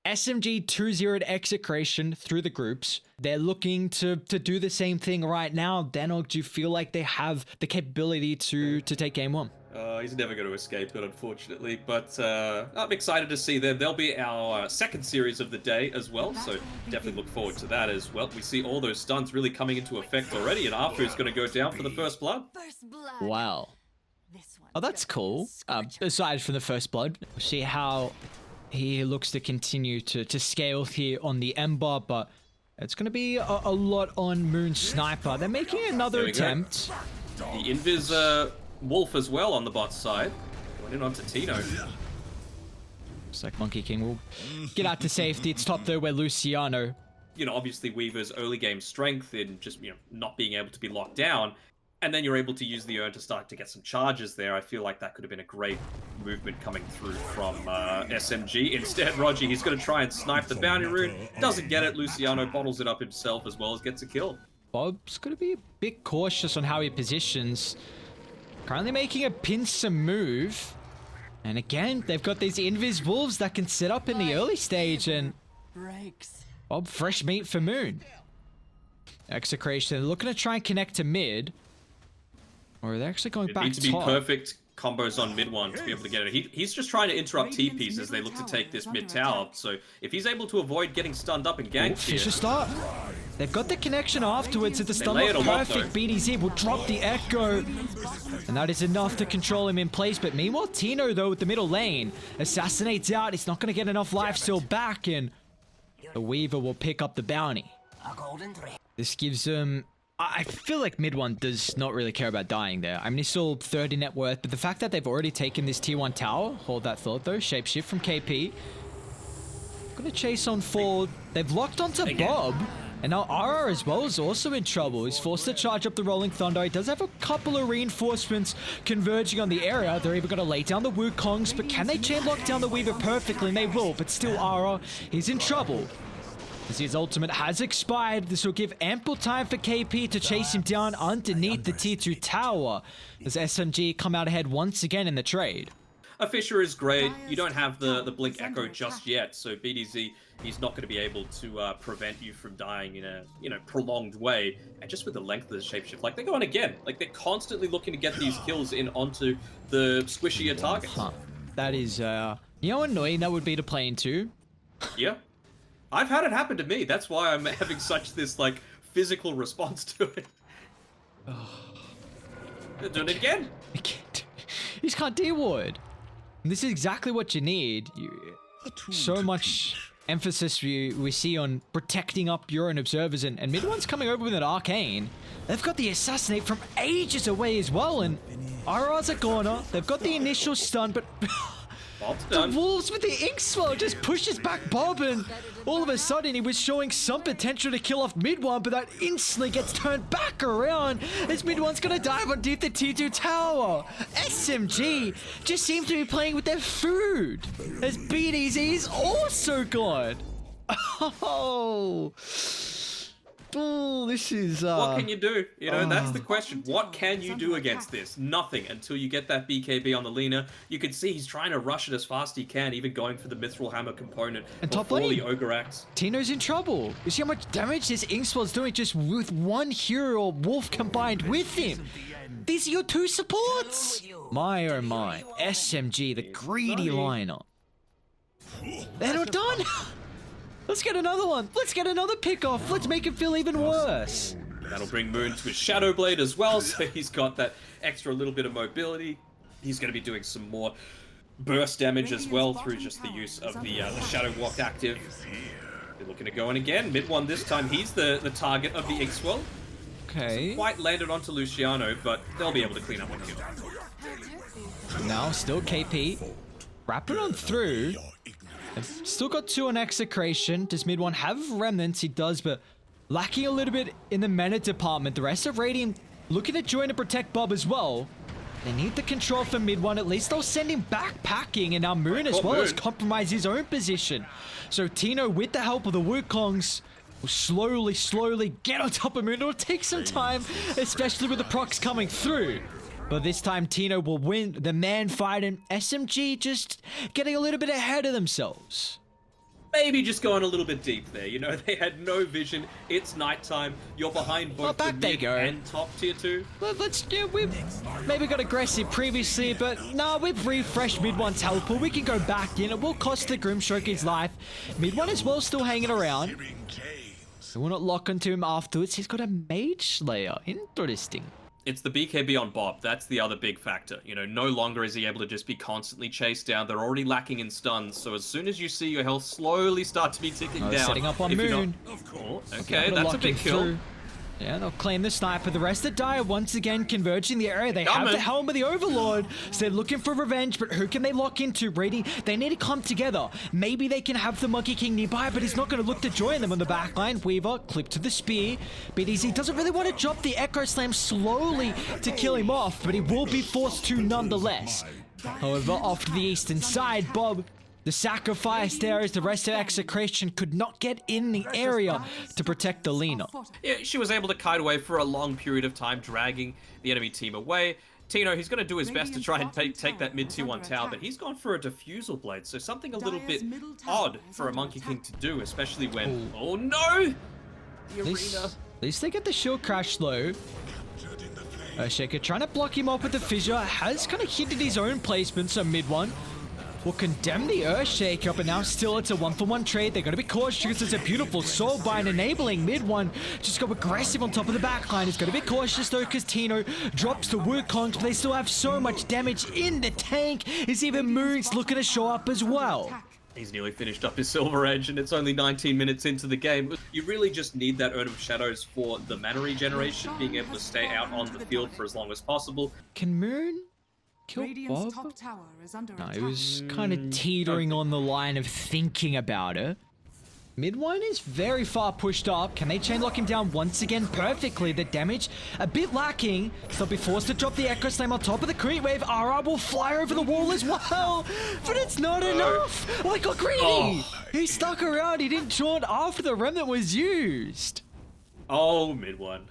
SMG 2-0'd EXECRATION through the groups. They're looking to do the same thing right now. Danog, do you feel like they have the capability to take game one? He's never going to escape it, unfortunately, but I'm excited to see them. They'll be our second series of the day as well, so definitely look forward to that as well. We see all those stuns really coming into effect already, and Arthur's going to go down for the first blood. Wow. Oh, that's cool. Aside from the first blood, we'll see how he looks to continue to scale here on the Ember, but it's going to be a lot on Moon Sniper. They're making another attempt. The Invis Wolf as well on the bot side. Going in onto Tino. Looks like Monkey King will get out to safety. It's top third where Luciano. You know, obviously Weaver's early game strength in just, not being able to be locked down. And then you're able to use the urn to start to get some charges there. I feel like that could have been a great movement coming through from SMG. Instead, Roger, he's going to try and snipe the bounty rune. Doesn't get it. Luciano bottles it up himself as well as gets a kill. Bob's going to be a bit cautious on how he positions. Currently making a pincer move. And again, they've got these Invis Wolves that can set up in the early stage. And Bob, fresh meat for Moon. EXECRATION looking to try and connect to mid. Or are they actually going back to top? It needs to be perfect combos on mid one to be able to get it. He's just trying to interrupt TPs as they look to take this mid tower. So if he's able to avoid getting stunned up and ganked here... Fisher start. They've got the connection afterwards. If the stun lock perfect, BDZ will drop the Echo. And that is enough to control him in place. But meanwhile, Tino, though, with the middle lane, assassinates out. He's not going to get enough lifesteal back. And the Weaver will pick up the bounty. This gives him... I feel like mid one does not really care about dying there. I mean, he's still 30 net worth, but the fact that they've already taken this tier 1 tower, hold that thought though, shapeshift from KP. Gonna chase on forward. They've locked onto Bob, and now RR as well is also in trouble. He's forced to charge up the Rolling Thunder. He does have a couple of reinforcements converging on the area. They're even gonna lay down the Wukongs, but can they chain lock down the Weaver perfectly? And they will, but still RR is in trouble. As his ultimate has expired, this will give ample time for KP to chase him down underneath the tier 2 tower as SMG come out ahead once again in the trade. A Fisher is great. You don't have the Blink Echo just yet, so BDZ, he's not going to be able to prevent you from dying in a prolonged way. And just with the length of the shapeshift, like they're going again. Like they're constantly looking to get these kills in onto the squishier targets. That is, you know how annoying that would be to play into? Yeah. I've had it happen to me. That's why I'm having such this, like, physical response to it. They're doing it again. You just can't D-ward. This is exactly what you need. So much emphasis we see on protecting up your own observers, and mid one's coming over with an arcane. They've got the assassinate from ages away as well, and RR's a corner. They've got the initial stun, but... The Wolves with the ink swell just pushes back Bob, and all of a sudden he was showing some potential to kill off mid one, but that instantly gets turned back around as mid one's gonna dive underneath the tier 2 tower. SMG just seem to be playing with their food as BDZ is also gone. Oh, this is... What can you do? You know, that's the question. What can you do against this? Nothing until you get that BKB on the Lina. You can see he's trying to rush it as fast as he can, even going for the Mithril Hammer component and top before lane. the Ogre Axe. Tino's in trouble. You see how much damage this Inkswell's doing just with one hero or wolf combined with him? These are your two supports. My oh my. SMG, the greedy lineup. They're not done. Let's get another one. Let's get another pick off. Let's make it feel even worse. That'll bring Moon to his Shadow Blade as well, so he's got that extra little bit of mobility. He's going to be doing some more burst damage as well through just the use of the Shadow Walk active. They're looking to go in again. Mid one this time. He's the target of the Inkswell. Okay. Hasn't quite landed onto Luciano, but they'll be able to clean up one kill. Now still KP. Wrapping on through. They've still got 2 on EXECRATION. Does mid one have remnants? He does, but lacking a little bit in the mana department. The rest of Radiant looking to join to protect Bob as well. They need the control for mid one. At least they'll send him backpacking, and now Moon as well has compromised his own position. So Tino, with the help of the Wukongs, will slowly get on top of Moon. It'll take some time, especially with the procs coming through. But this time, Tino will win the man fight, and SMG just getting a little bit ahead of themselves. maybe just going a little bit deep there. You know, they had no vision. It's nighttime. You're behind both the mid and top tier 2. We've maybe got aggressive previously, but nah, we've refreshed mid 1's health pool. We can go back in. It will cost the Grimstroke his life. Mid 1 as well still hanging around. So we'll not lock onto him afterwards. He's got a Mage Slayer. Interesting. It's the BKB on Bob. That's the other big factor. You know, no longer is he able to just be constantly chased down. They're already lacking in stuns. So as soon as you see your health slowly start to be ticking down. Setting up on Moon. Okay, that's a big kill. Through. Yeah, they'll claim the sniper. The rest of Dire once again converging the area. They have the helm of the Overlord, so they're looking for revenge, but who can they lock into? Brady, they need to come together. Maybe they can have the Monkey King nearby, but he's not going to look to join them on the backline. Weaver, clip to the spear. BDZ doesn't really want to drop the Echo Slam slowly to kill him off, but he will be forced to nonetheless. However, off to the eastern side, Bob, the sacrifice there is the rest of Execration could not get in the area to protect the Lina. Yeah, she was able to kite away for a long period of time, dragging the enemy team away. Tino, he's going to do his best to try and take that mid tier 1 tower, but he's gone for a Diffusal Blade, so something a little bit odd for a Monkey King to do, especially when... Oh no! The arena. At least they get the shield crash though. Shaker trying to block him off with the fissure, has kind of hinted his own placement, so mid 1 will condemn the Earthshaker, but now still it's a 1-for-1 trade. They're going to be cautious because it's a beautiful soul bind enabling mid 1 just go aggressive on top of the backline. It's going to be cautious though because Tino drops the Wukongs, but they still have so much damage in the tank. Is even Moon's looking to show up as well. He's nearly finished up his Silver Edge and it's only 19 minutes into the game. You really just need that Urn of Shadows for the mana regeneration, being able to stay out on the field for as long as possible. Can Moon kill Bob? No, he was kind of teetering on the line of thinking about it. Mid 1 is very far pushed up. Can they chain lock him down once again perfectly? The damage a bit lacking. They'll be forced to drop the Echo Slam on top of the Creep Wave. RR will fly over the wall as well. But it's not enough. Oh, he got greedy. He stuck around. He didn't taunt after the remnant was used. Oh, mid 1.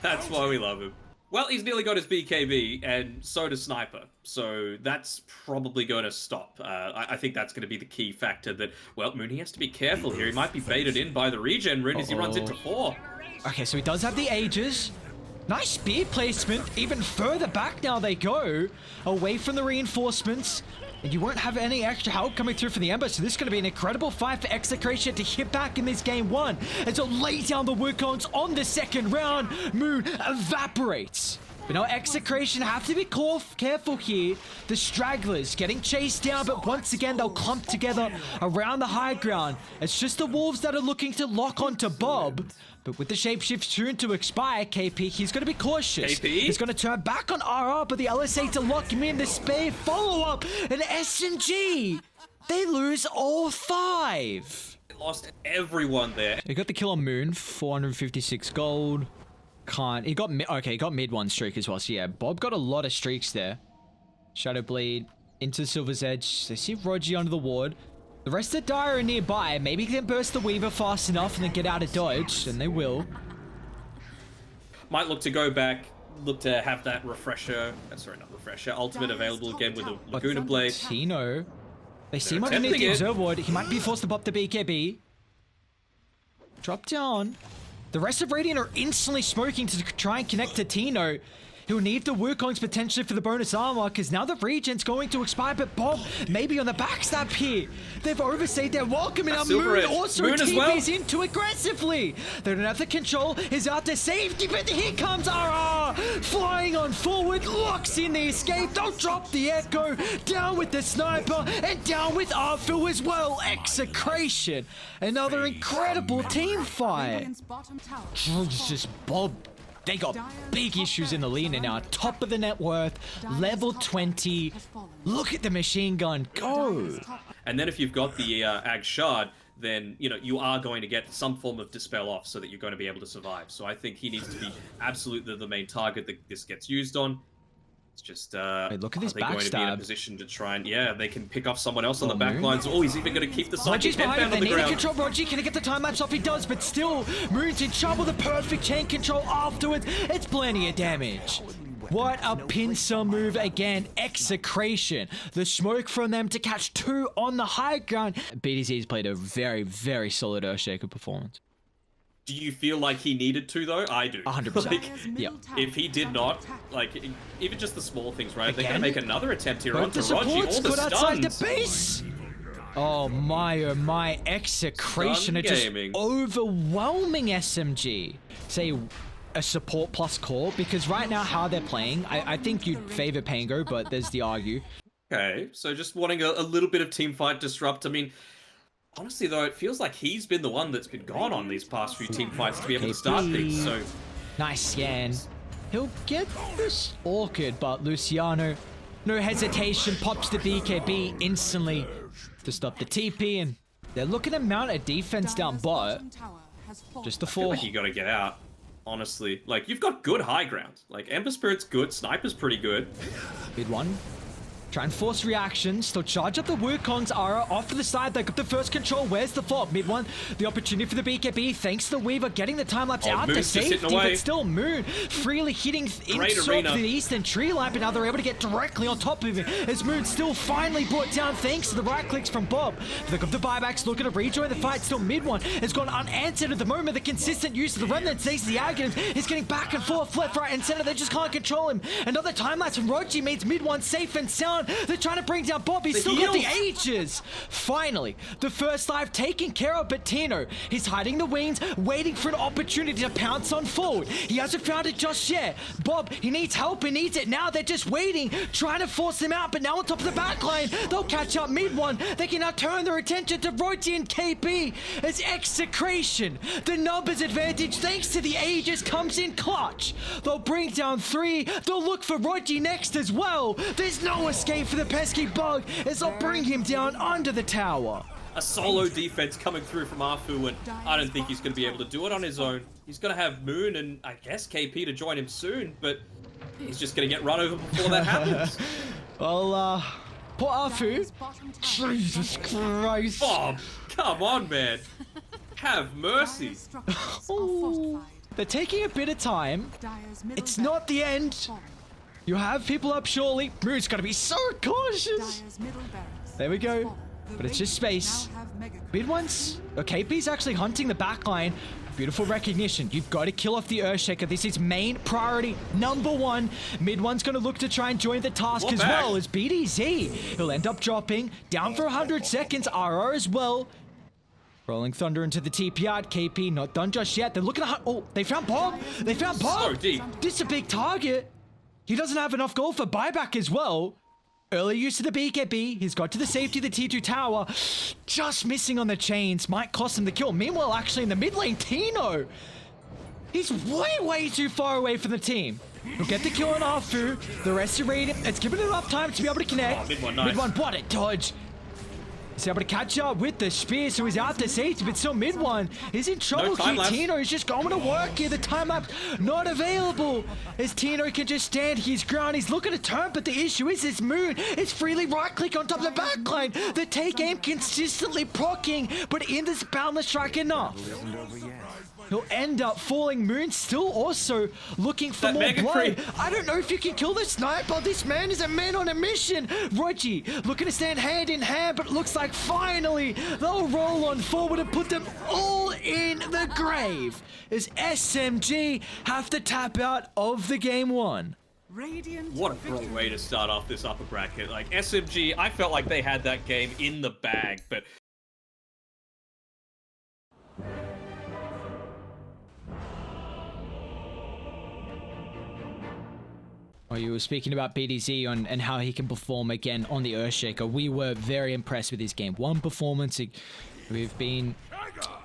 That's why we love him. Well, he's nearly got his BKB, and so does Sniper. So that's probably going to stop. I think that's going to be the key factor that, well, Moon, he has to be careful here. He might be baited in by the regen rune as he runs into 4. Okay, so he does have the Aegis. Nice spear placement. Even further back now they go, away from the reinforcements. And you won't have any extra help coming through from the Ember, so this is going to be an incredible fight for Execration to hit back in this game 1. And to lay down the Wukongs on the second round, Moon evaporates. But now Execration have to be careful here. The stragglers getting chased down, but once again they'll clump together around the high ground. It's just the Wolves that are looking to lock onto Bob. But with the shapeshift soon to expire, KP, he's going to be cautious. KP? He's going to turn back on RR, but the LSA to lock him in. The spear follow-up, an SMG. They lose all 5. They lost everyone there. He got the kill on Moon, 456 gold. He got mid 1 streak as well. So yeah, Bob got a lot of streaks there. Shadow Bleed into the Silver's Edge. They see Rogi under the ward. The rest of Dire are nearby. Maybe they can burst the Weaver fast enough and then get out of dodge, and they will. Might look to go back, look to have that refresher. Sorry, not refresher. Ultimate available again with a Laguna Blade. Tino. They see him underneath the Observer Ward. He might be forced to pop the BKB. Drop down. The rest of Radiant are instantly smoking to try and connect to Tino. He'll need the Wukongs potentially for the bonus armor, because now the regen's going to expire, but Bob maybe on the backstab here. They've overstayed their welcome, and Moon also TPs in too aggressively. They don't have the control. He's out to safety, but here comes RR! Flying on forward, locks in the escape. They'll drop the Echo, down with the Sniper, and down with Arthur as well. Execration. Another incredible team fight. Just Bob. They got big issues in the Lina now. Top of the net worth, level 20. Look at the machine gun go. And then if you've got the Ag Shard, then, you know, you are going to get some form of Dispel off so that you're going to be able to survive. So I think he needs to be absolutely the main target that this gets used on. It's just, hey, look at this going to be in a position to try and, yeah, they can pick off someone else on the back lines. Oh, he's even going to keep the Psychic headband on the ground. They need to control Rogi. Can he get the time lapse off? He does, but still, Moon's in trouble. The perfect chain control afterwards. It's plenty of damage. What a pincer move again. Execration. The smoke from them to catch 2 on the high ground. BDZ's played a very, very solid Earthshaker performance. Do you feel like he needed to, though? I do. 100%. Like, yeah. If he did not, like, even just the small things, right? Again? They're going to make another attempt here onto the Rogi. supports All the got outside the stuns. base. Oh my, Execration are just gaming. overwhelming SMG. Say a support plus core, because right now how they're playing, I think you'd favor Pango, but there's the argue. Okay, so just wanting a little bit of teamfight disrupt. I mean, honestly, though, it feels like he's been the one that's been gone on these past few teamfights to be able to start things, so... Nice scan. He'll get this Orchid, but Luciano, no hesitation, pops the BKB instantly to stop the TP, and they're looking to mount a defense down bot. Just the I feel 4. like you gotta get out, honestly. Like, you've got good high ground. Like, Ember Spirit's good, Sniper's pretty good. Mid 1. Try and force reactions. They'll charge up the Wukongs. Ara off to the side. They got the first control. Where's the fault? Mid 1. The opportunity for the BKB. Thanks to the Weaver getting the time lapse out to safety. But still, Moon freely hitting inside the eastern tree line. But now they're able to get directly on top of him. As Moon still finally brought down thanks to the right clicks from Bob. They got the buybacks looking to rejoin the fight. Still, Mid 1 has gone unanswered at the moment. The consistent use of the remnant saves the Aghanim's. He's getting back and forth, left, right, and center. They just can't control him. Another time lapse from Rogi means Mid 1 safe and sound. They're trying to bring down Bob. He's still got the Ages. Finally, the first life taken care of, but Tino, he's hiding the wings, waiting for an opportunity to pounce on forward. He hasn't found it just yet. Bob, he needs help. He needs it now. They're just waiting, trying to force him out, but now on top of the back line, they'll catch up Mid 1. They can now turn their attention to Rogi and KP as Execration. The numbers advantage, thanks to the Ages, comes in clutch. They'll bring down 3. They'll look for Rogi next as well. There's no escape for the pesky Bug as they'll bring him down under the tower. A solo defense coming through from Arfu, and I don't think he's going to be able to do it on his own. He's going to have Moon and, I guess, KP to join him soon, but he's just going to get run over before that happens. Well, poor Arfu. Jesus Christ. Bob, come on, man. Have mercy. Ooh, they're taking a bit of time. It's not the end. You have people up surely. Moon's gotta be so cautious. There we go. But it's just space. Mid 1's. Okay, KP's actually hunting the backline. Beautiful recognition. You've got to kill off the Earthshaker. This is main priority number 1. Mid 1's going to look to try and join the task as well as BDZ. He'll end up dropping down for 100 seconds. RR as well. Rolling Thunder into the TP out. KP not done just yet. They're looking to hunt. Oh, they found Bob. They found Bob. So deep. This is a big target. He doesn't have enough gold for buyback as well. Early use of the BKB. He's got to the safety of the T2 tower. Just missing on the chains. Might cost him the kill. Meanwhile, actually in the mid lane, Tino. He's way too far away from the team. He'll get the kill on Arfu. The rest of Raiden. It's given him enough time to be able to connect. Oh, mid 1, nice. Mid 1, what a dodge. He's able to catch up with the spear, so he's out to safety, but still Mid 1 is in trouble. Tino is just going to work here. The time lapse not available. As Tino can just stand his ground. He's looking to turn, but the issue is his Moon is freely right-click on top of the backline. The take aim consistently proccing, but in this boundless strike enough. He'll end up falling. Moon still also looking for more blood. I don't know if you can kill the sniper. This man is a man on a mission. Rogi looking to stand hand in hand, but it looks like finally they'll roll on forward and put them all in the grave as SMG have to tap out of the game 1. What a great way to start off this upper bracket. Like, SMG, I felt like they had that game in the bag, but... Oh, you were speaking about BDZ and how he can perform again on the Earthshaker. We were very impressed with his game 1 performance. We've been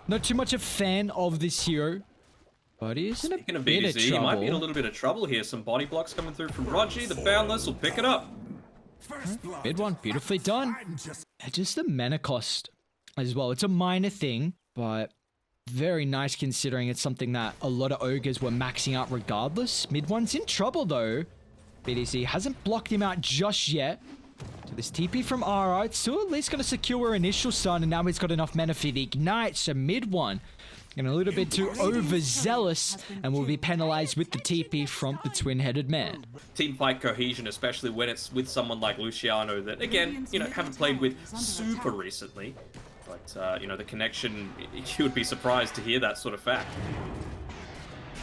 not too much a fan of this hero, but he's in a bit of BDZ, trouble. He might be in a little bit of trouble here. Some body blocks coming through from Rogi. The Boundless will pick it up. Mid 1, beautifully done. Just the mana cost as well. It's a minor thing, but very nice considering it's something that a lot of ogres were maxing out regardless. Mid 1's in trouble though. BDC hasn't blocked him out just yet. So this TP from RR, it's still at least going to secure initial stun, and now he's got enough mana for the ignite. So mid one, and a little bit too overzealous, and will be penalized with the TP from the twin-headed man. Team fight cohesion, especially when it's with someone like Luciano that, again, you know, haven't played with super recently. But, you know, the connection, you would be surprised to hear that sort of fact.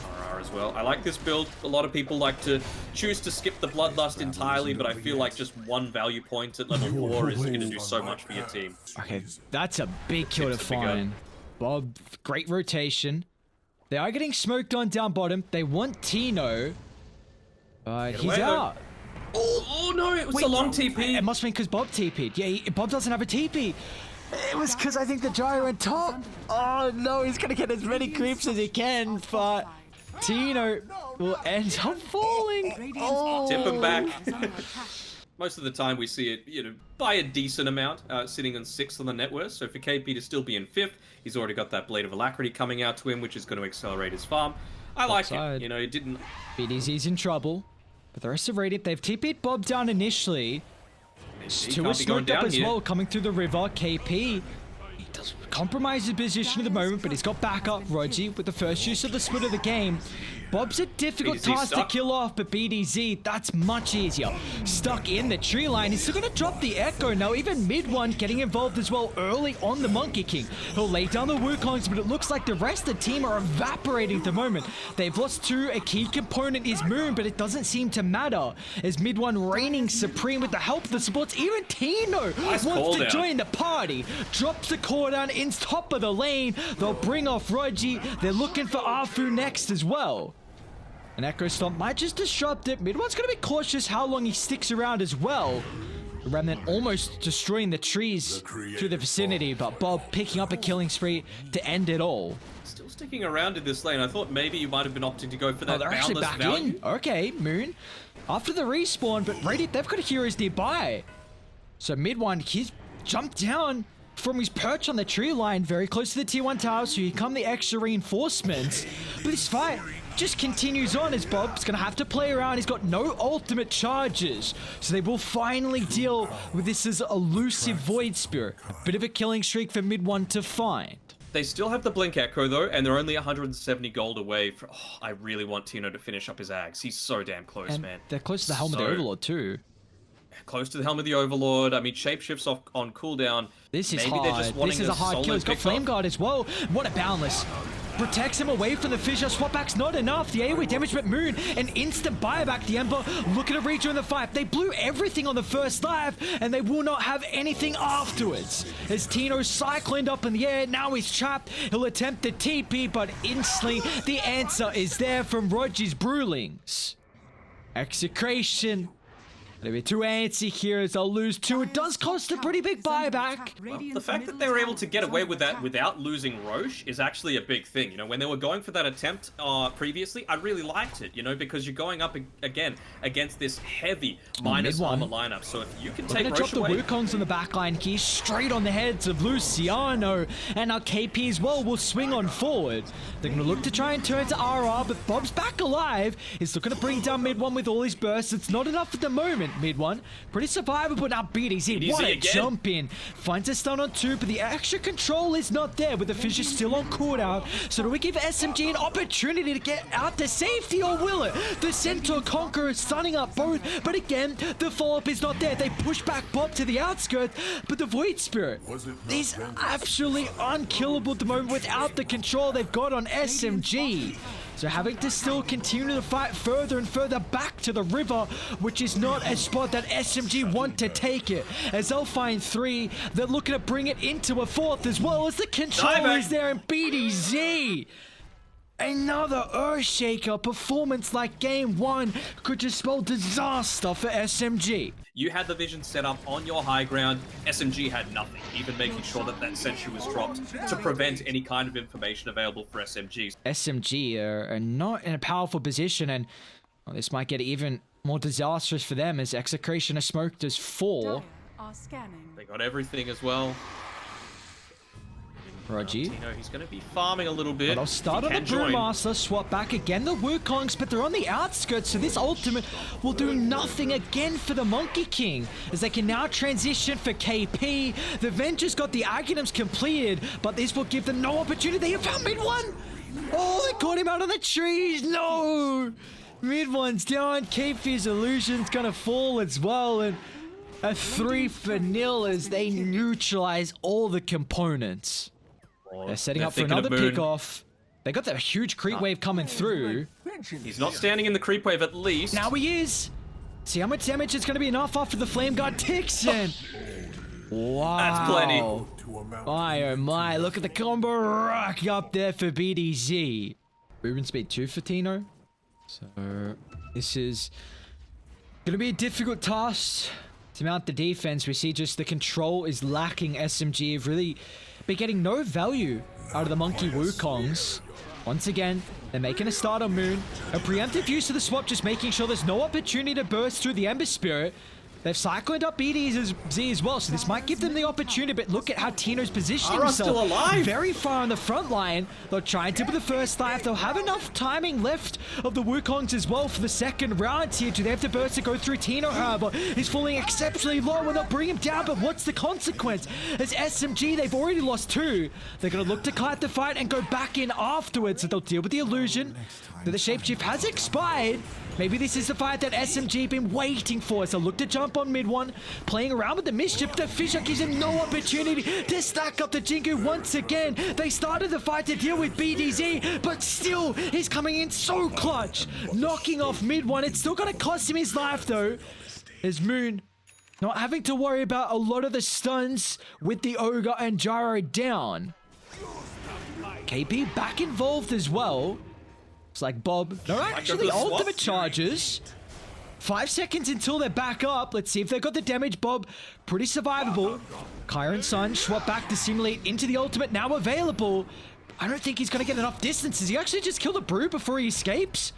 RR as well. I like this build. A lot of people like to choose to skip the Bloodlust entirely, but I feel like just one value point at level 4 is going to do so much for your team. Okay, that's a big kill to find. Bob, great rotation. They are getting smoked on down bottom. They want Tino. But he's out. Oh no, it was a long TP. It must have been because Bob TP'd. Yeah, Bob doesn't have a TP. It was because I think the gyro went top. Oh no, he's going to get as many creeps as he can, but Tino will end up falling. Oh. Tip him back. Most of the time we see it, you know, by a decent amount, sitting on 6th on the net worth. So for KP to still be in 5th, he's already got that Blade of Alacrity coming out to him, which is going to accelerate his farm. I like it. You know, it didn't... BDZ's in trouble. But the rest of Radiant, they've TP'd Bob down initially. Two is smoked up as well, coming through the river. KP, he does compromise his position at the moment, but he's got backup. Rogi with the first use of the split of the game. Bob's a difficult task to kill off, but BDZ, that's much easier. Stuck in the tree line, he's still going to drop the Echo. Now even mid one getting involved as well early on the Monkey King. He'll lay down the Wukongs, but it looks like the rest of the team are evaporating at the moment. They've lost two. A key component is Moon, but it doesn't seem to matter as mid one reigning supreme with the help of the supports. Even Tino wants to join the party. Drops the core down in top of the lane. They'll bring off Rogi. They're looking for Arfu next as well. An Echo Stomp might just disrupt it. Mid one's going to be cautious how long he sticks around as well. The Remnant almost destroying the trees through the vicinity, but Bob picking up a killing spree to end it all. Still sticking around in this lane. I thought maybe you might have been opting to go for that. Oh, they're actually back in. Okay, Moon. After the respawn, but Radiant, they've got heroes nearby. So mid one, he's jumped down from his perch on the tree line, very close to the tier 1 tower, so here come the extra reinforcements. But this fight just continues on as Bob's going to have to play around. He's got no ultimate charges, so they will finally deal with this as elusive Void Spirit. A bit of a killing streak for mid one to find. They still have the Blink Echo though, and they're only 170 gold away from... Oh, I really want Tino to finish up his Ags. He's so damn close, and man. They're close to the Helm of the Overlord too. Close to the Helm of the Overlord. I mean, shapeshifts off on cooldown. This is hard. This is a hard kill. He's got Flame Guard as well. What a Boundless. Protects him away from the fissure. Swapback's not enough. The AoE damage, but Moon, an instant buyback. The Ember looking to rejoin the fight. They blew everything on the first life, and they will not have anything afterwards. As Tino cycloned up in the air, now he's trapped. He'll attempt the TP, but instantly the answer is there from Rogi's Brewlings. Execration. They'll be too antsy here as they'll lose two. It does cost a pretty big buyback. Well, the fact that they were able to get away with that without losing Roche is actually a big thing. You know, when they were going for that attempt previously, I really liked it, you know, because you're going up again against this heavy minus armor lineup. So if you can take Roche away... drop the Wukongs on the backline keys straight on the heads of Luciano, and our KP as well will swing on forward. They're going to look to try and turn to RR, but Bob's back alive. He's looking to bring down mid one with all his bursts. It's not enough at the moment. Mid one, pretty survivable. Now BDZ, what a jump in. Finds a stun on two, but the extra control is not there with the fissure still on cooldown. So do we give SMG an opportunity to get out to safety, or will it? The Centaur Conqueror stunning up both, but again, the follow-up is not there. They push back Bob to the outskirts, but the Void Spirit is absolutely unkillable at the moment without the control they've got on SMG. So having to still continue to fight further and further back to the river, which is not a spot that SMG want to take it. As they'll find three, they're looking to bring it into a fourth as well as the control is there in BDZ. Another Earthshaker performance like game one could just spell disaster for SMG. You had the vision set up on your high ground. SMG had nothing, even making sure that that sentry was dropped to prevent any kind of information available for SMGs. SMG are not in a powerful position, and well, this might get even more disastrous for them as Execration are smoked as 4. They got everything as well. Rogi. Tino, he's going to be farming a little bit. But I'll start on the Brewmaster, swap back again the Wukongs, but they're on the outskirts, so this ultimate will do nothing again for the Monkey King, as they can now transition for KP. The Vengers got the Aghanims completed, but this will give them no opportunity. They have found mid one! Oh, they caught him out of the trees! No! Mid one's down, KP's illusion's gonna fall as well, and a 3-0 as they neutralize all the components. They're setting up for another pick-off. They got that huge creep wave coming through. He's not standing in the creep wave at least. Now he is. See how much damage is going to be enough after the Flame Guard ticks in. Wow. That's plenty. My oh my, look at the combo rock up there for BDZ. Movement speed 2 for Tino. So this is going to be a difficult task to mount the defense. We see just the control is lacking. SMG have really been getting no value out of the Monkey Wukongs. Once again, they're making a start on Moon. A preemptive use of the swap, just making sure there's no opportunity to burst through the Ember Spirit. They've cycled up BDZ as well, so this might give them the opportunity, but look at how Tino's positioning himself. Still alive. Very far on the front line. They'll try and tip with the first dive. They'll have enough timing left of the Wukongs as well for the second round here. Do they have to burst to go through? Tino, however, is falling exceptionally low and they'll bring him down, but what's the consequence? As SMG, they've already lost 2. They're going to look to kite the fight and go back in afterwards, so they'll deal with the illusion. That the shapeshift has expired. Maybe this is the fight that SMG been waiting for. So look to jump on mid one, playing around with the mischief. The Fissure gives him no opportunity to stack up the Jingu once again. They started the fight to deal with BDZ, but still he's coming in so clutch, knocking off mid one. It's still gonna cost him his life though. As Moon not having to worry about a lot of the stuns with the Ogre and Gyro down. KP back involved as well. It's like Bob. No, actually, ultimate charges. 5 seconds until they're back up. Let's see if they've got the damage. Bob, pretty survivable. Kyra and Sun swap back to simulate into the ultimate, now available. I don't think he's going to get enough distance. Does he actually just kill the Brew before he escapes?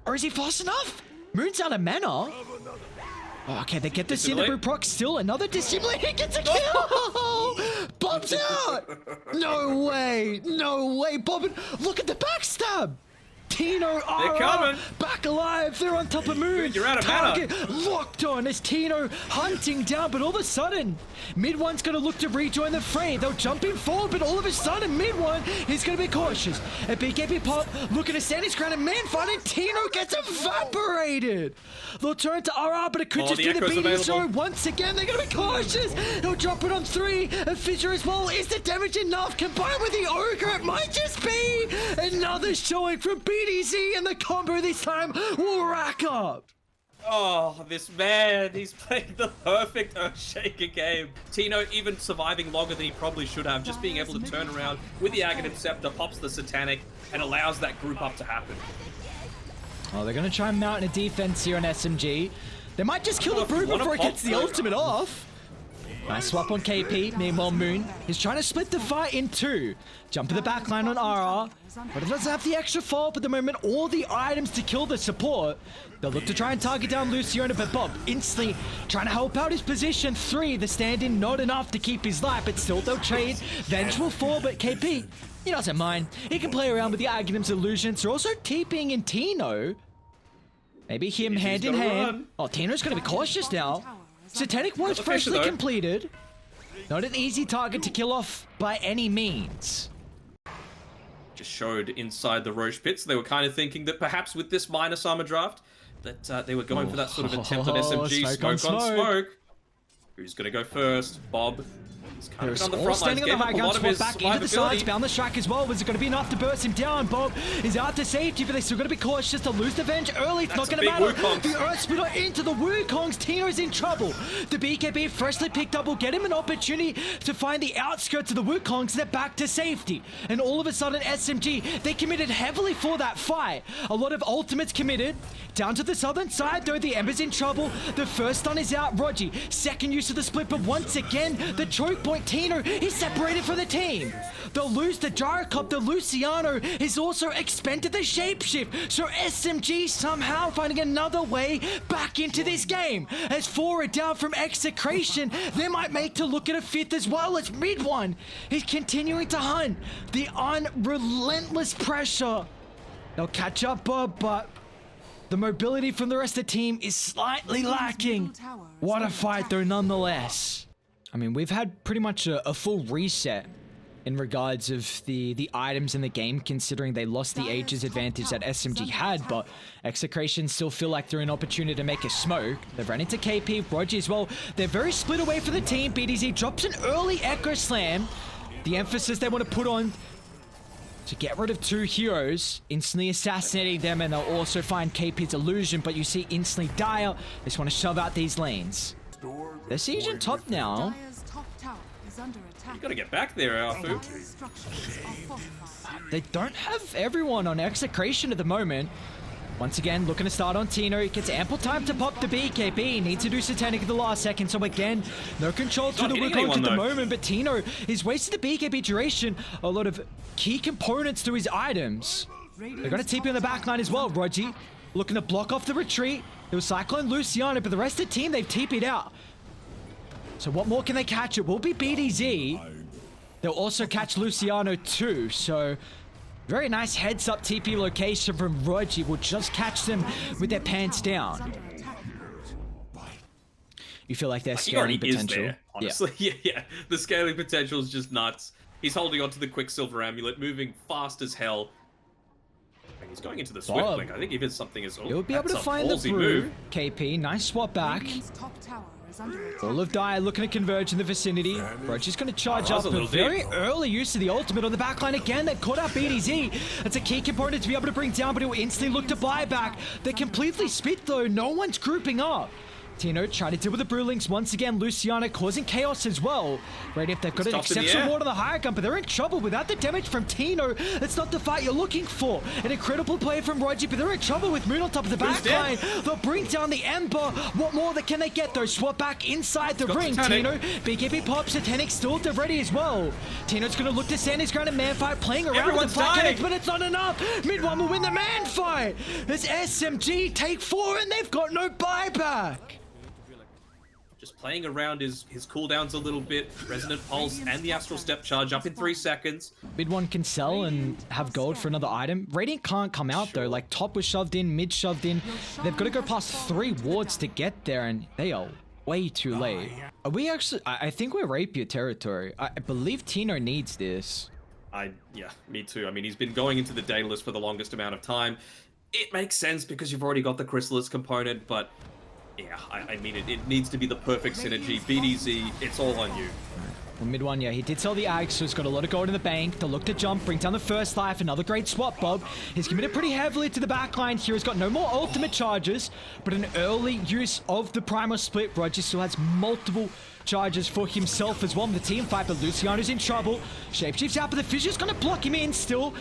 Or is he fast enough? Moon's out of mana. Oh, okay, they get the Cinderbrew proc. Still another dissimulate. He gets a kill. Bob's out. No way. No way. Bob, look at the backstab. Tino are back alive. They're on top of Moon. You're out of Target locked on as Tino hunting down, but all of a sudden, mid one's going to look to rejoin the fray. They'll jump in forward, but all of a sudden, mid one is going to be cautious. A BKB pop looking to stand his ground, and man fighting Tino gets evaporated. They'll turn to RR, but it could just be the BD zone. Once again, they're going to be cautious. He'll drop it on 3. A Fissure as well. Is the damage enough? Combined with the Ogre, it might just be another showing from BDZ, and the combo this time will rack up. Oh, this man, he's playing the perfect Earthshaker game. Tino even surviving longer than he probably should have, just being able to turn around with the Aghanim Scepter, pops the Satanic, and allows that group up to happen. Oh, they're going to try and mount a defense here on SMG. They might just kill the Brew before it gets the ultimate off. Nice swap on KP. Meanwhile, Moon is trying to split the fight in 2. Jump to the backline on RR. But it doesn't have the extra follow-up at the moment. All the items to kill the support. They'll look to try and target down Luciano, but Bob instantly trying to help out his position. 3, the stand-in, not enough to keep his life, but still they'll trade. Venge will fall, but KP, he doesn't mind. He can play around with the Aghanim's illusions. They're also TPing in Tino. Maybe him hand in hand. Oh, Tino's going to be cautious now. Satanic was freshly completed. Not an easy target to kill off by any means. Just showed inside the Roche pit, so they were kind of thinking that perhaps with this minus armor draft, that they were going for that sort of attempt on SMG. Smoke on smoke. Who's going to go first? Bob. He's kind of on the front lines, gave up a lot of his back into the sides, found the strike as well. Was it going to be enough to burst him down? Bob is out to safety, but they're still going to be cautious to lose the Venge early. It's not going to matter. The Earth Splitter into the Wukongs. Tino's in trouble. The BKB freshly picked up will get him an opportunity to find the outskirts of the Wukongs. They're back to safety. And all of a sudden, SMG, they committed heavily for that fight. A lot of ultimates committed. Down to the southern side, though, the Ember's in trouble. The first stun is out. Rogi, second use of the split, but once again, the choke point, Tino is separated from the team. They'll lose the Gyrocopter. Luciano is also expended the shapeshift. So SMG somehow finding another way back into this game. As 4 are down from Execration, they might make to look at a 5th as well as mid one. He's continuing to hunt. The unrelentless pressure. They'll catch up, but the mobility from the rest of the team is slightly lacking. What a fight though, nonetheless. I mean, we've had pretty much a full reset in regards of the items in the game, considering they lost the ages advantage that SMG had, but Execration still feel like they're an opportunity to make a smoke. They've run into KP, Roger as well. They're very split away from the team. BDZ drops an early Echo Slam. The emphasis they want to put on to get rid of 2 heroes, instantly assassinating them, and they'll also find KP's illusion, but you see instantly Dire. They just want to shove out these lanes. They're sieging top now. You gotta get back there, Alfu. They don't have everyone on Execration at the moment. Once again, looking to start on Tino. He gets ample time to pop the BKB. Needs to do Satanic at the last second. So again, no control through the Wukong at the moment. But Tino is wasting the BKB duration. A lot of key components to his items. They're going to TP on the backline as well. Rogi looking to block off the retreat. It was Cyclone Luciano, but the rest of the team, they've TP'd out. So what more can they catch? It will be BDZ. They'll also catch Luciano too. So very nice heads up TP location from Rogi. Will just catch them with their pants down. You feel like their scaling potential? There, honestly. Yeah. The scaling potential is just nuts. He's holding onto the Quicksilver Amulet, moving fast as hell. And he's going into the Swift Blink. I think even something is... He'll be able to find the brew. KP, nice swap back. All of Dire looking to converge in the vicinity. Rogi's going to charge up, but very early use of the ultimate on the backline again. They've caught out BDZ. That's a key component to be able to bring down, but he'll instantly look to buy back. They're completely split though. No one's grouping up. Tino tried to deal with the Brewlings once again. Luciano causing chaos as well. Radiant, they've got an exceptional ward on the higher gun, but they're in trouble without the damage from Tino. That's not the fight you're looking for. An incredible play from Rogi, but they're in trouble with Moon on top of the backline. They'll bring down the Ember. What more can they get though? Swap back inside the ring. Tino, BKB pops, Satanic still to ready as well. Tino's going to look to stand his ground in man fight, playing around with the flat connect, but it's not enough. Mid one will win the man fight. As SMG take 4 and they've got no buyback. Just playing around his cooldowns a little bit. Resonant Pulse and the Astral Step charge up in 3 seconds. Mid one can sell and have gold for another item. Radiant can't come out though. Like top was shoved in, mid shoved in. They've got to go past 3 wards to get there, and they are way too late. Are we actually... I think we're Rapier territory. I believe Tino needs this. Yeah, me too. I mean, he's been going into the Daedalus for the longest amount of time. It makes sense because you've already got the Chrysalis component, but... yeah, I mean, it needs to be the perfect synergy. BDZ, it's all on you. Well, mid one, yeah, he did sell the Ag, so he's got a lot of gold in the bank. To look to jump, bring down the first life. Another great swap, Bob. He's committed pretty heavily to the backline here. He's got no more ultimate charges, but an early use of the Primal Split. Roger still has multiple charges for himself as well in the team fight, but Luciano's in trouble. Shapeshift's out, but the Fissure's going to block him in still.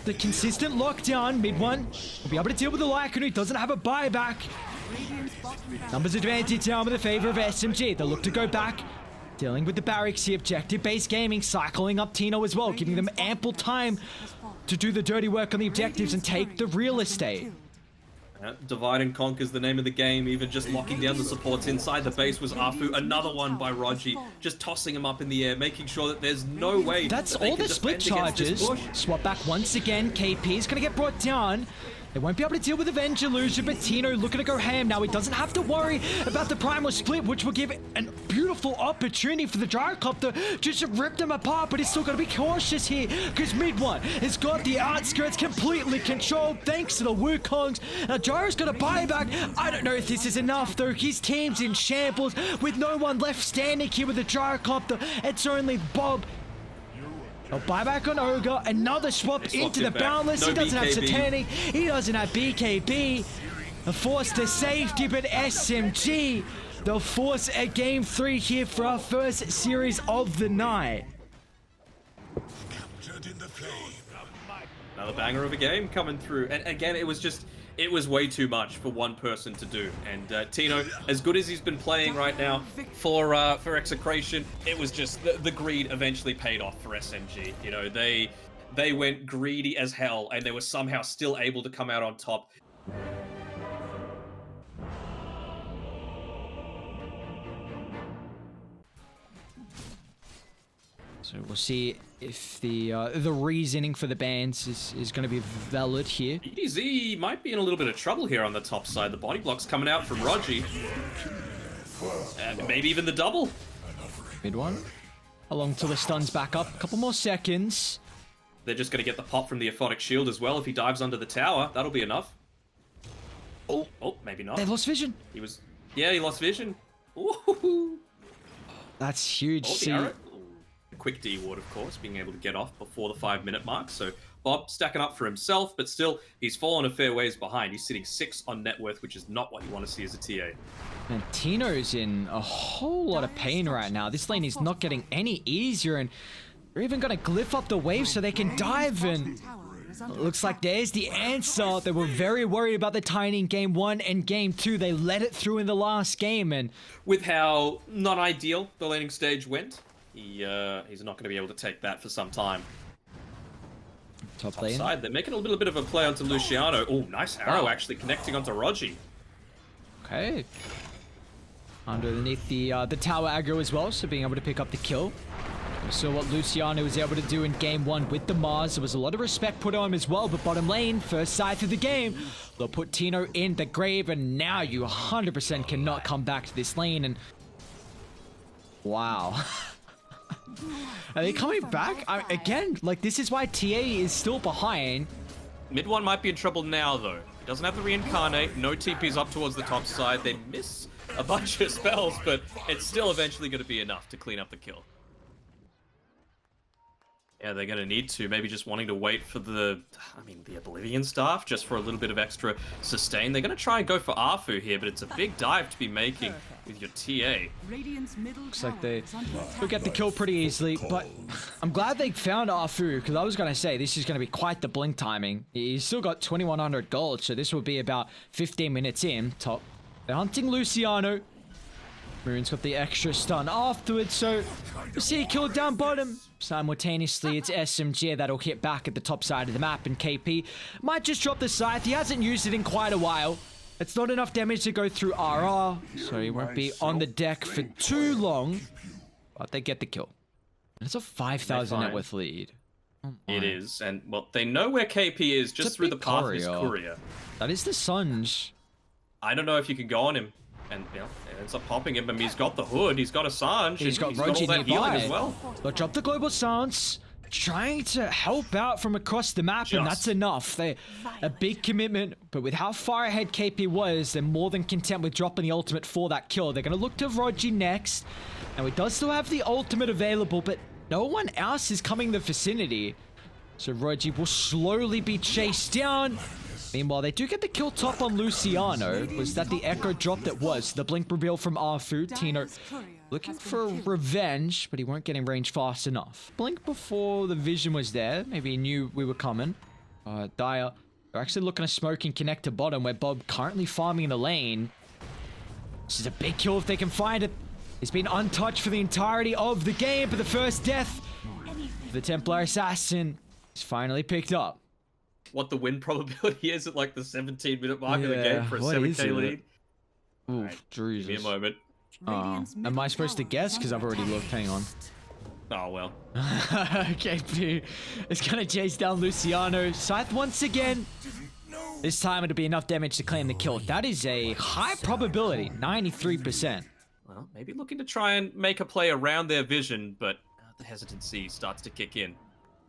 The consistent lockdown, mid one will be able to deal with the Lycan, who doesn't have a buyback. Numbers advantage now in the favor of SMG. They'll look to go back, dealing with the barracks here. Objective-based gaming, cycling up Tino as well, giving them ample time to do the dirty work on the objectives and take the real estate. Divide and Conquer is the name of the game. Even just locking down the supports inside the base was Afu. Another one by Rogi, just tossing him up in the air, making sure that there's no way. That's all the split charges. Swap back once again. KP is going to get brought down. They won't be able to deal with Avenge Illusion, but Tino looking to go ham now. He doesn't have to worry about the Primal Split, which will give a beautiful opportunity for the Gyrocopter just to rip them apart, but he's still got to be cautious here because mid one has got the outskirts completely controlled thanks to the Wukongs. Now Gyro's got a buyback. I don't know if this is enough though. His team's in shambles with no one left standing here with the Gyrocopter. It's only Bob. A buyback on Ogre, another swap into the Boundless. He doesn't have Satanic, he doesn't have BKB. A force to safety, but SMG, they'll force a game 3 here for our first series of the night. Another banger of a game coming through. And again, it was just it was way too much for one person to do. And Tino, as good as he's been playing right now for EXECRATION, it was just the greed eventually paid off for SMG. You know, they went greedy as hell, and they were somehow still able to come out on top. So we'll see if the reasoning for the bans is going to be valid here. BTS might be in a little bit of trouble here on the top side. The body block's coming out from Rogi. And maybe even the double. Mid one. Along till the stun's back up. A couple more seconds. They're just going to get the pop from the Aphotic Shield as well. If he dives under the tower, that'll be enough. Oh, maybe not. They lost vision. Yeah, he lost vision. Ooh. That's huge. Oh, the arrow. Quick D ward, of course, being able to get off before the 5-minute mark. So Bob stacking up for himself, but still, he's fallen a fair ways behind. He's sitting 6 on net worth, which is not what you want to see as a TA. And Tino's in a whole lot of pain right now. This lane is not getting any easier, and they're even going to glyph up the wave so they can dive, and it looks like there's the answer. They were very worried about the Tiny in Game 1 and Game 2. They let it through in the last game, and with how not ideal the laning stage went, he's not going to be able to take that for some time. Top lane. Side, they're making a little bit of a play onto Luciano. Oh, nice arrow actually connecting onto Rogi. Okay. Underneath the tower aggro as well, so being able to pick up the kill. We saw what Luciano was able to do in Game 1 with the Mars. There was a lot of respect put on him as well, but bottom lane, first side of the game, they'll put Tino in the grave, and now you 100% cannot come back to this lane, and wow. Are they coming back? Again, like, this is why TA is still behind. Mid one might be in trouble now, though. He doesn't have the reincarnate. No TPs up towards the top side. They miss a bunch of spells, but it's still eventually going to be enough to clean up the kill. Yeah, they're going to need to. Maybe just wanting to wait for the Oblivion staff, just for a little bit of extra sustain. They're going to try and go for Arfu here, but it's a big dive to be making with your TA. Looks like they will get the kill pretty easily, but I'm glad they found Arfu, because I was going to say this is going to be quite the blink timing. He's still got 2100 gold, so this will be about 15 minutes in. Top. They're hunting Luciano. Moon's got the extra stun afterwards, so we'll see a kill down bottom. Simultaneously, it's SMG that'll hit back at the top side of the map, and KP might just drop the scythe. He hasn't used it in quite a while. It's not enough damage to go through RR, so he won't be on the deck for too long, but they get the kill. And it's a 5,000 net worth lead. Oh it is, and well, they know where KP is just through the path of his courier. That is the Sunge. I don't know if you can go on him. And you know, it ends up popping him. I mean, he's got the hood, he's got a Sange, he's got all Rogi that healing as well. They'll drop the global stance, trying to help out from across the map, and that's enough. They a big commitment, but with how far ahead KP was, they're more than content with dropping the ultimate for that kill. They're going to look to Rogi next, and we does still have the ultimate available, but no one else is coming in the vicinity. So Rogi will slowly be chased down. Meanwhile, they do get the kill top on Luciano. Was that the echo drop that was? The blink reveal from Arfu. Tino looking for revenge, but he won't get in range fast enough. Blink before the vision was there. Maybe he knew we were coming. Dire, they're actually looking to smoke and connect to bottom, where Bob currently farming in the lane. This is a big kill if they can find it. He's been untouched for the entirety of the game, but the first death for the Templar Assassin is finally picked up. What the win probability is at like the 17-minute mark of the game for a 7k lead. Ooh, right, Jesus. give me a moment. Am I supposed to guess? Because I've already looked. Hang on. Oh, well. Okay, it's going to chase down Luciano. Scythe once again. This time it'll be enough damage to claim the kill. That is a high probability, 93%. Well, maybe looking to try and make a play around their vision, but the hesitancy starts to kick in.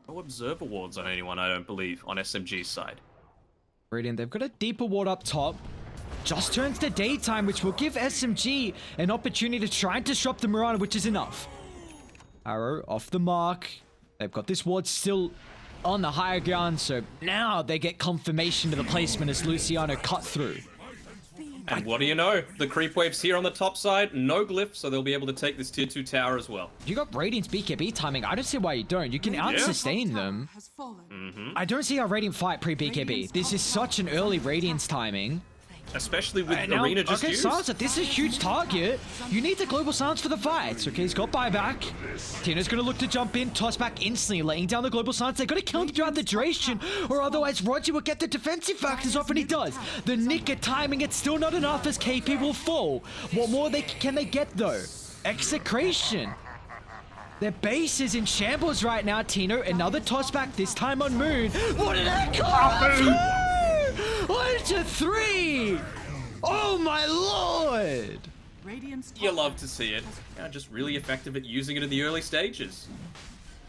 No observer wards on anyone, I don't believe, on SMG's side. Brilliant. They've got a deeper ward up top. Just turns to daytime, which will give SMG an opportunity to try and disrupt the Mirana, which is enough. Arrow off the mark. They've got this ward still on the higher ground, so now they get confirmation to the placement as Luciano cut through. And what do you know? The creep wave's here on the top side, no glyph, so they'll be able to take this tier 2 tower as well. You got Radiant's BKB timing. I don't see why you don't. You can out-sustain them. I don't see how Radiant fight pre-BKB. This is such an early Radiant's timing. Especially with Arena just used. Sansa, this is a huge target. You need the global silence for the fights. Okay, he's got buyback. Tina's going to look to jump in, toss back instantly, laying down the global silence. They've got to kill him throughout the duration, or otherwise Roger will get the defensive factors off, and he does. The nick of timing, it's still not enough as KP will fall. What more can they get, though? Execration. Their base is in shambles right now, Tino. Another toss back, this time on Moon. What an echo! 1 to 3! Oh my lord! You love to see it. Yeah, just really effective at using it in the early stages.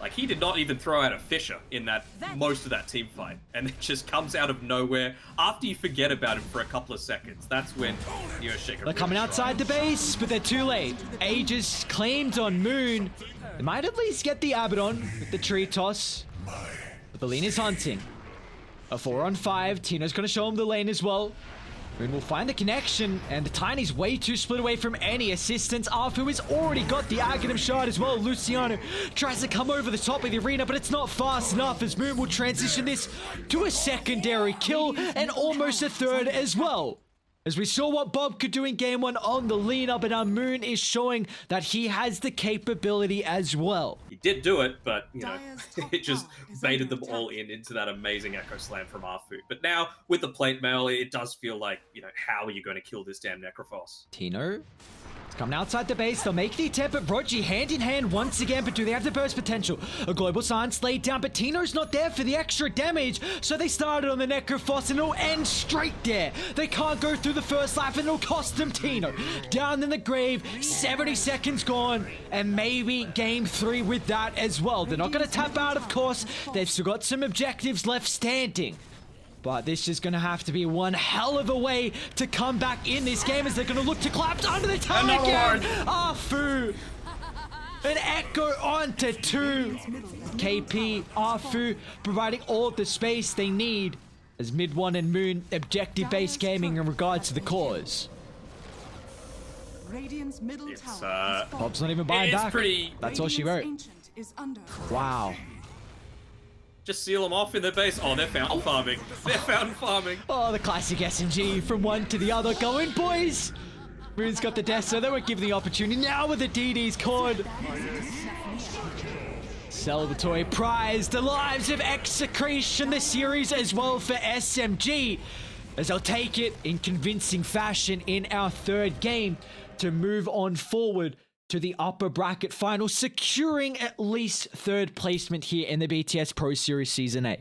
Like, he did not even throw out a Fisher in most of that team fight. And it just comes out of nowhere after you forget about him for a couple of seconds. That's when you're shaking. They're coming outside the base, but they're too late. Aegis claimed on Moon. They might at least get the Abaddon with the tree toss. But the lane is hunting. A 4-on-5. Tino's going to show him the lane as well. Moon will find the connection, and the Tiny's way too split away from any assistance. Arfu has already got the Aghanim shard as well. Luciano tries to come over the top of the arena, but it's not fast enough as Moon will transition this to a secondary kill and almost a third as well. As we saw what Bob could do in game 1 on the lean up, and our Moon is showing that he has the capability as well. He did do it, but, you know, it just baited them all into that amazing Echo Slam from Arfu. But now, with the plate mail, it does feel like, you know, how are you going to kill this damn Necrophos? Tino, it's coming outside the base. They'll make the attempt, but Brogy hand in hand once again. But do they have the burst potential? A global silence laid down, but Tino's not there for the extra damage. So they started on the Necrophos, and it'll end straight there. They can't go through the first life, and it'll cost them Tino. Down in the grave, 70 seconds gone, and maybe game 3 with that as well. They're not going to tap out, of course. They've still got some objectives left standing. But this is going to have to be one hell of a way to come back in this game, as they're going to look to collapse under the tower again. Arfu. An echo onto 2. KP, Arfu providing all the space they need as Mid 1 and Moon objective-based gaming in regards to the cause. Bob's not even buying back. That's all she wrote. Wow. Just seal them off in their base. Oh, they're fountain farming. They're fountain farming. Oh, the classic SMG from one to the other. Go in, boys. Moon's got the death, so they won't give the opportunity. Now with the DD's cord. Celebratory prize. The lives of Execration, the series as well for SMG, as they'll take it in convincing fashion in our 3rd game to move on forward to the upper bracket final, securing at least 3rd placement here in the BTS Pro Series Season 8.